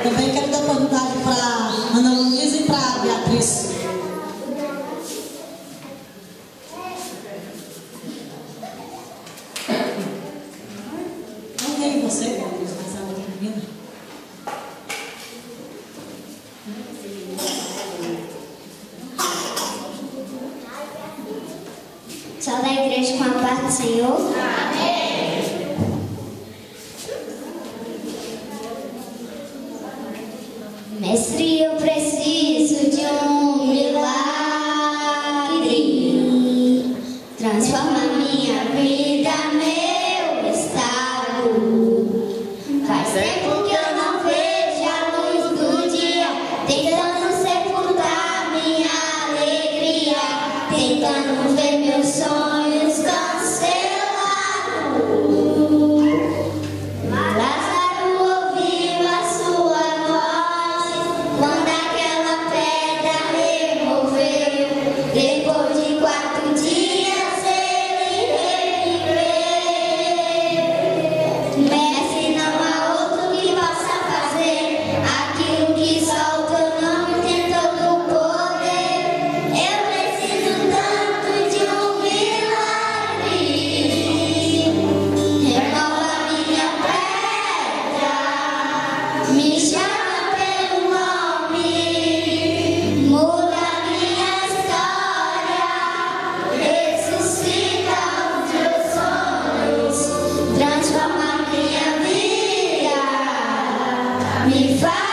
Também quero dar oportunidade para Ana Luísa e para Beatriz. Não vem você, Beatriz, mas a outra menina. Só da igreja com a paz do Senhor. Amém. Mestre, eu preciso de um milagre. Transforma minha vida, meu estado. Faz tempo que eu não vejo a luz do dia, tentando sepultar minha alegria, tentando ver meus sonhos cancelados. Lázaro ouviu a sua voz quando aquela pedra removeu. Depois de 4 dias ele reviveu. Mestre, não há outro que possa fazer aquilo que só o teu nome tem todo o poder. Eu preciso tanto de um milagre. Renova minha pedra, me chama pelo nome, muda minha história, ressuscita os meus sonhos, transforma minha vida, me faz